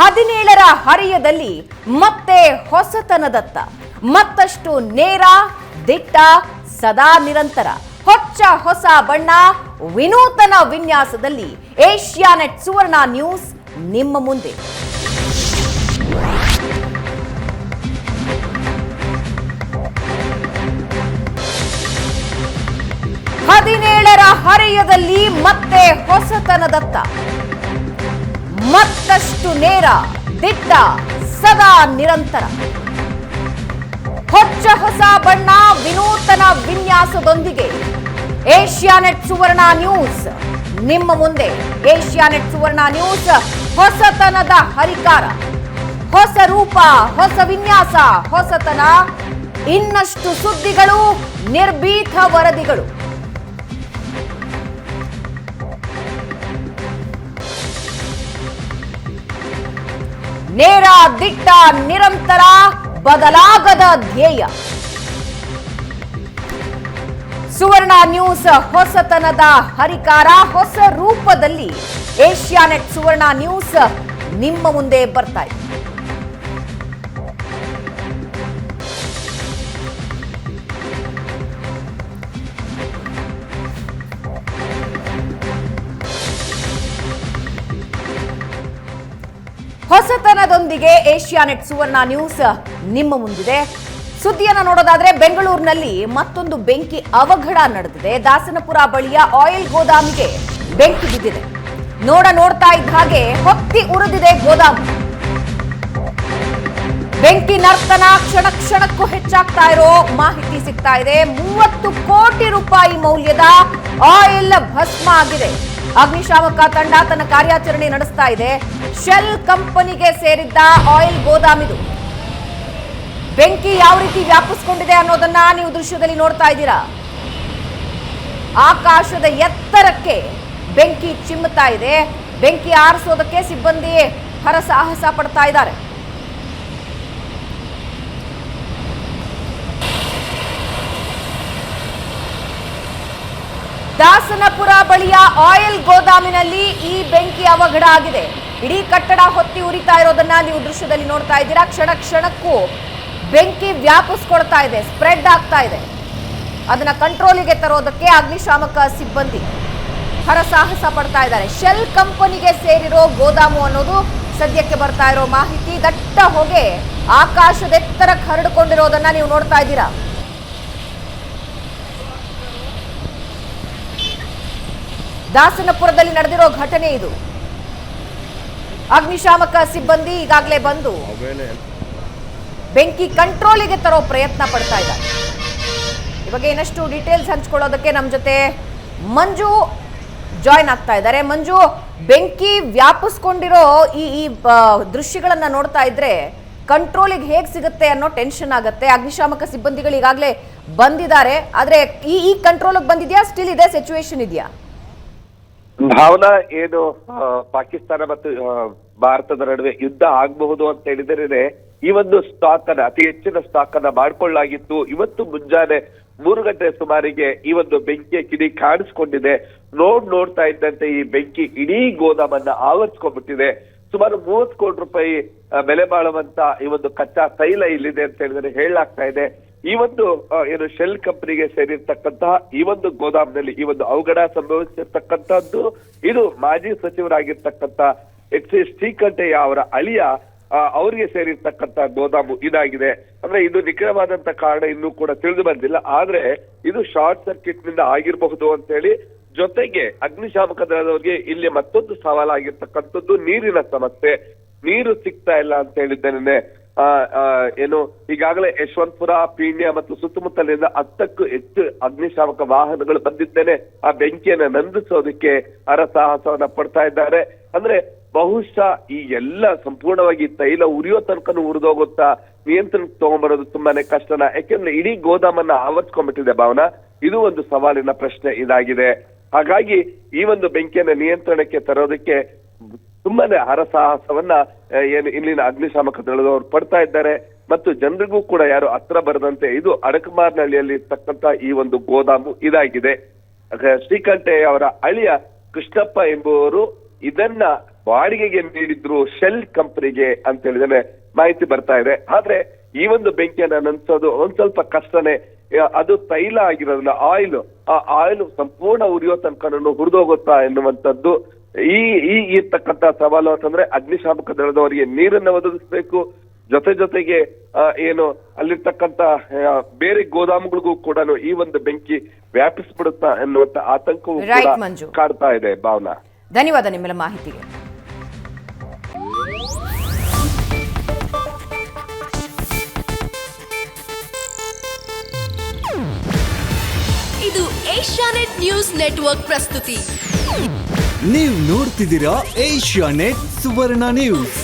17ರ ಹರಿಯದಲ್ಲಿ ಮತ್ತೆ ಹೊಸತನದತ್ತ ಮತ್ತಷ್ಟು ನೇರ ದಿಟ್ಟ ಸದಾ ನಿರಂತರ ಹೊಸ ಬಣ್ಣ ವಿನೂತನ ವಿನ್ಯಾಸದಲ್ಲಿ ಏಷ್ಯಾನೆಟ್ ಸುವರ್ಣ ನ್ಯೂಸ್ ನಿಮ್ಮ ಮುಂದೆ. ಹದಿನೇಳರ ಹರೆಯದಲ್ಲಿ ಮತ್ತೆ ಹೊಸತನದತ್ತ ಮತ್ತಷ್ಟು ನೇರ ದಿಟ್ಟ ಸದಾ ನಿರಂತರ ಹೊಸ ಬಣ್ಣ ವಿನೂತನ ವಿನ್ಯಾಸದೊಂದಿಗೆ ಏಷ್ಯಾನೆಟ್ ಸುವರ್ಣ ನ್ಯೂಸ್ ನಿಮ್ಮ ಮುಂದೆ. ಏಷ್ಯಾನೆಟ್ ಸುವರ್ಣ ನ್ಯೂಸ್ ಹೊಸತನದ ಹರಿಕಾರ, ಹೊಸ ರೂಪ, ಹೊಸ ವಿನ್ಯಾಸ, ಹೊಸತನ, ಇನ್ನಷ್ಟು ಸುದ್ದಿಗಳು, ನಿರ್ಭೀತ ವರದಿಗಳು. ನೇರ ದಿಟ್ಟ ನಿರಂತರ ಬದಲಾಗದ ಧ್ಯೇಯ. ಸುವರ್ಣ ನ್ಯೂಸ್ ಹೊಸತನದ ಹರಿಕಾರ, ಹೊಸ ರೂಪದಲ್ಲಿ ಏಷ್ಯಾನೆಟ್ ಸುವರ್ಣ ನ್ಯೂಸ್ ನಿಮ್ಮ ಮುಂದೆ ಬರ್ತಾ ಇದೆ. ಹೊಸತನದೊಂದಿಗೆ ಏಷ್ಯಾನೆಟ್ ಸುವರ್ಣ ನ್ಯೂಸ್ ನಿಮ್ಮ ಮುಂದಿದೆ. ಸುದ್ದಿಯನ್ನ ನೋಡೋದಾದ್ರೆ, ಬೆಂಗಳೂರಿನಲ್ಲಿ ಮತ್ತೊಂದು ಬೆಂಕಿ ಅವಘಡ ನಡೆದಿದೆ. ದಾಸನಪುರ ಬಳಿಯ ಆಯಿಲ್ ಗೋದಾಮಿಗೆ ಬೆಂಕಿ ಬಿದ್ದಿದೆ. ನೋಡ್ತಾ ಇದ್ದ ಹಾಗೆ ಹೊತ್ತಿ ಉರಿದಿದೆ ಗೋದಾಮು. ಬೆಂಕಿ ನರ್ತನ ಕ್ಷಣಕ್ಕೂ ಹೆಚ್ಚಾಗ್ತಾ ಇರೋ ಮಾಹಿತಿ ಸಿಗ್ತಾ ಇದೆ. 30 ಕೋಟಿ ರೂಪಾಯಿ ಮೌಲ್ಯದ ಆಯಿಲ್ ಭಸ್ಮ ಆಗಿದೆ. ಅಗ್ನಿಶಾಮಕ ತಂಡ ತನ್ನ ಕಾರ್ಯಾಚರಣೆ ನಡೆಸ್ತಾ ಇದೆ. ಶೆಲ್ ಕಂಪನಿಗೆ ಸೇರಿದ್ದ ಆಯಿಲ್ ಗೋದಾಮಿದು. ಬೆಂಕಿ ಯಾವ ರೀತಿ ವ್ಯಾಪಿಸಿಕೊಂಡಿದೆ ಅನ್ನೋದನ್ನ ನೀವು ದೃಶ್ಯದಲ್ಲಿ ನೋಡ್ತಾ ಇದ್ದೀರಾ. ಆಕಾಶದ ಎತ್ತರಕ್ಕೆ ಬೆಂಕಿ ಚಿಮ್ಮುತ್ತಾ ಇದೆ. ಬೆಂಕಿ ಆರಿಸೋದಕ್ಕೆ ಸಿಬ್ಬಂದಿ ಹರಸಾಹಸ ಪಡ್ತಾ ಇದ್ದಾರೆ. ದಾಸನಪುರ ಬಳಿಯ ಆಯಿಲ್ ಗೋದಾಮಿನಲ್ಲಿ ಈ ಬೆಂಕಿ ಅವಘಡ ಆಗಿದೆ. ಇಡೀ ಕಟ್ಟಡ ಹೊತ್ತಿ ಉರಿತಾ ಇರೋದನ್ನ ನೀವು ದೃಶ್ಯದಲ್ಲಿ ನೋಡ್ತಾ ಇದ್ದೀರಾ. ಕ್ಷಣಕ್ಕೂ ಬೆಂಕಿ ವ್ಯಾಪಿಸ್ಕೊಳ್ತಾ ಇದೆ, ಸ್ಪ್ರೆಡ್ ಆಗ್ತಾ ಇದೆ. ಅದನ್ನ ಕಂಟ್ರೋಲಿಗೆ ತರೋದಕ್ಕೆ ಅಗ್ನಿಶಾಮಕ ಸಿಬ್ಬಂದಿ ಹರಸಾಹಸ ಪಡ್ತಾ ಇದ್ದಾರೆ. ಶೆಲ್ ಕಂಪನಿಗೆ ಸೇರಿರೋ ಗೋದಾಮು ಅನ್ನೋದು ಸದ್ಯಕ್ಕೆ ಬರ್ತಾ ಇರೋ ಮಾಹಿತಿ. ದಟ್ಟ ಹೊಗೆ ಆಕಾಶದೆತ್ತರಕ್ಕೆ ಹರಡಿಕೊಂಡಿರೋದನ್ನ ನೀವು ನೋಡ್ತಾ ಇದ್ದೀರಾ. ದಾಸನಪುರದಲ್ಲಿ ನಡೆದಿರೋ ಘಟನೆ ಇದು. ಅಗ್ನಿಶಾಮಕ ಸಿಬ್ಬಂದಿ ಈಗಾಗಲೇ ಬಂದು ಬೆಂಕಿ ಕಂಟ್ರೋಲಿಗೆ ತರೋ ಪ್ರಯತ್ನ ಪಡ್ತಾ ಇದ್ದಾರೆ. ಇವಾಗ ಇನ್ನಷ್ಟು ಡೀಟೇಲ್ಸ್ ಹಂಚ್ಕೊಳ್ಳೋದಕ್ಕೆ ನಮ್ಮ ಜೊತೆ ಮಂಜು ಜಾಯ್ನ್ ಆಗ್ತಾ ಇದ್ದಾರೆ. ಮಂಜು, ಬೆಂಕಿ ವ್ಯಾಪಿಸ್ಕೊಂಡಿರೋ ಈ ದೃಶ್ಯಗಳನ್ನ ನೋಡ್ತಾ ಇದ್ರೆ ಕಂಟ್ರೋಲಿಗೆ ಹೇಗೆ ಸಿಗುತ್ತೆ ಅನ್ನೋ ಟೆನ್ಷನ್ ಆಗುತ್ತೆ. ಅಗ್ನಿಶಾಮಕ ಸಿಬ್ಬಂದಿಗಳು ಈಗಾಗಲೇ ಬಂದಿದ್ದಾರೆ. ಆದ್ರೆ ಈ ಕಂಟ್ರೋಲಿಗೆ ಬಂದಿದ್ಯಾ, ಸ್ಟಿಲ್ ಇದೆ ಸಿಚುವೇಶನ್ ಇದೆಯಾ? ಭಾವನಾ, ಏನು ಪಾಕಿಸ್ತಾನ ಮತ್ತು ಭಾರತದ ನಡುವೆ ಯುದ್ಧ ಆಗಬಹುದು ಅಂತ ಹೇಳಿದರೆ ಈ ಒಂದು ಸ್ಟಾಕ್ ಅನ್ನ, ಅತಿ ಹೆಚ್ಚಿನ ಸ್ಟಾಕ್ ಅನ್ನ ಮಾಡ್ಕೊಳ್ಳಾಗಿತ್ತು. ಇವತ್ತು ಮುಂಜಾನೆ 3 ಗಂಟೆ ಸುಮಾರಿಗೆ ಈ ಒಂದು ಬೆಂಕಿಯ ಕಿಡಿ ಕಾಣಿಸ್ಕೊಂಡಿದೆ. ನೋಡ್ತಾ ಇದ್ದಂತೆ ಈ ಬೆಂಕಿ ಇಡೀ ಗೋದಾಮನ್ನ ಆವರಿಸ್ಕೊಂಡ್ಬಿಟ್ಟಿದೆ. ಸುಮಾರು 30 ಕೋಟಿ ರೂಪಾಯಿ ಬೆಲೆ ಬಾಳುವಂತ ಈ ಒಂದು ಕಚ್ಚಾ ತೈಲ ಇಲ್ಲಿದೆ ಅಂತ ಹೇಳಿದ್ರೆ ಹೇಳಲಾಗ್ತಾ ಇದೆ. ಈ ಒಂದು ಏನು ಶೆಲ್ ಕಂಪನಿಗೆ ಸೇರಿರ್ತಕ್ಕಂತಹ ಈ ಒಂದು ಗೋದಾಮ್ನಲ್ಲಿ ಈ ಒಂದು ಅವಘಡ ಸಂಭವಿಸಿರ್ತಕ್ಕಂಥದ್ದು ಇದು ಮಾಜಿ ಸಚಿವರಾಗಿರ್ತಕ್ಕಂಥ ಎಚ್ ಶ್ರೀಕಂಠಯ್ಯ ಅವರ ಅಳಿಯ ಅವರಿಗೆ ಸೇರಿರ್ತಕ್ಕಂಥ ಗೋದಾಮು ಇದಾಗಿದೆ. ಅಂದ್ರೆ ಇದು ನಿಖರವಾದಂತ ಕಾರಣ ಇನ್ನೂ ಕೂಡ ತಿಳಿದು ಬಂದಿಲ್ಲ. ಆದ್ರೆ ಇದು ಶಾರ್ಟ್ ಸರ್ಕ್ಯೂಟ್ ನಿಂದ ಆಗಿರಬಹುದು ಅಂತ ಹೇಳಿ, ಜೊತೆಗೆ ಅಗ್ನಿಶಾಮಕ ದಳದವರಿಗೆ ಇಲ್ಲಿ ಮತ್ತೊಂದು ಸವಾಲಾಗಿರ್ತಕ್ಕಂಥದ್ದು ನೀರಿನ ಸಮಸ್ಯೆ. ನೀರು ಸಿಗ್ತಾ ಇಲ್ಲ ಅಂತ ಹೇಳಿದ್ದೇನೆ. ಏನು ಈಗಾಗಲೇ ಯಶವಂತಪುರ, ಪೀಣ್ಯ ಮತ್ತು ಸುತ್ತಮುತ್ತಲಿಂದ 10ಕ್ಕೂ ಹೆಚ್ಚು ಅಗ್ನಿಶಾಮಕ ವಾಹನಗಳು ಬಂದಿದ್ದೇನೆ ಆ ಬೆಂಕಿಯನ್ನ ನಂದಿಸೋದಕ್ಕೆ ಹರಸಾಹಸವನ್ನ ಪಡ್ತಾ ಇದ್ದಾರೆ. ಅಂದ್ರೆ ಬಹುಶಃ ಈ ಎಲ್ಲ ಸಂಪೂರ್ಣವಾಗಿ ತೈಲ ಉರಿಯೋ ತನಕನೂ ಉರಿದೋಗುತ್ತಾ, ನಿಯಂತ್ರಣಕ್ಕೆ ತಗೊಂಡ್ಬರೋದು ತುಂಬಾನೇ ಕಷ್ಟನ. ಯಾಕೆಂದ್ರೆ ಇಡೀ ಗೋದಾಮನ್ನ ಆವರಿಸ್ಕೊಂಡ್ಬಿಟ್ಟಿದೆ ಭಾವನಾ. ಇದು ಒಂದು ಸವಾಲಿನ ಪ್ರಶ್ನೆ ಇದಾಗಿದೆ. ಹಾಗಾಗಿ ಈ ಒಂದು ಬೆಂಕಿಯನ್ನ ನಿಯಂತ್ರಣಕ್ಕೆ ತರೋದಕ್ಕೆ ತುಂಬಾನೇ ಹರಸಾಹಸವನ್ನ ಏನು ಇಲ್ಲಿನ ಅಗ್ನಿಶಾಮಕ ದಳದವರು ಪಡ್ತಾ ಇದ್ದಾರೆ. ಮತ್ತು ಜನರಿಗೂ ಕೂಡ ಯಾರು ಹತ್ರ ಬರದಂತೆ ಇದು ಅಡಕಮಾರ್ನಹಳ್ಳಿಯಲ್ಲಿ ಇರ್ತಕ್ಕಂಥ ಈ ಒಂದು ಗೋದಾಮು ಇದಾಗಿದೆ. ಶ್ರೀಕಂಠಯ್ಯ ಅವರ ಅಳಿಯ ಕೃಷ್ಣಪ್ಪ ಎಂಬುವರು ಇದನ್ನ ಬಾಡಿಗೆಗೆ ನೀಡಿದ್ರು ಶೆಲ್ ಕಂಪನಿಗೆ ಅಂತ ಹೇಳಿದ್ರೆ ಮಾಹಿತಿ ಬರ್ತಾ ಇದೆ. ಆದ್ರೆ ಈ ಒಂದು ಬೆಂಕಿಯನ್ನ ನಂದಿಸೋದು ಒಂದ್ ಸ್ವಲ್ಪ ಕಷ್ಟನೇ. ಅದು ತೈಲ ಆಗಿರೋದ್ರಿಂದ ಆಯಿಲ್, ಆ ಆಯಿಲ್ ಸಂಪೂರ್ಣ ಉರಿಯೋ ತನಕ ಹುರಿದೋಗುತ್ತಾ ಎನ್ನುವಂಥದ್ದು ಈ ಇರ್ತಕ್ಕಂಥ ಸವಾಲು. ಅಂತಂದ್ರೆ ಅಗ್ನಿಶಾಮಕ ದಳದವರಿಗೆ ನೀರನ್ನ ಒದಗಿಸ್ಬೇಕು, ಜೊತೆಗೆ ಏನು ಅಲ್ಲಿರ್ತಕ್ಕಂಥ ಬೇರೆ ಗೋದಾಮುಗಳಿಗೂ ಕೂಡ ಈ ಒಂದು ಬೆಂಕಿ ವ್ಯಾಪಿಸ್ಬಿಡುತ್ತಾ ಎನ್ನುವಂತ ಆತಂಕವೂ ಕೂಡ ಕಾಡ್ತಾ ಇದೆ. ಭಾವನಾ, ಧನ್ಯವಾದ ನಿಮ್ಮೆಲ್ಲ ಮಾಹಿತಿಗೆ. ಇದು ಏಷ್ಯಾನೆಟ್ ನ್ಯೂಸ್ ನೆಟ್ವರ್ಕ್ ಪ್ರಸ್ತುತಿ. ನೀವು ನೋಡ್ತಿದ್ದೀರಾ ಏಷ್ಯಾನೆಟ್ ಸುವರ್ಣ ನ್ಯೂಸ್.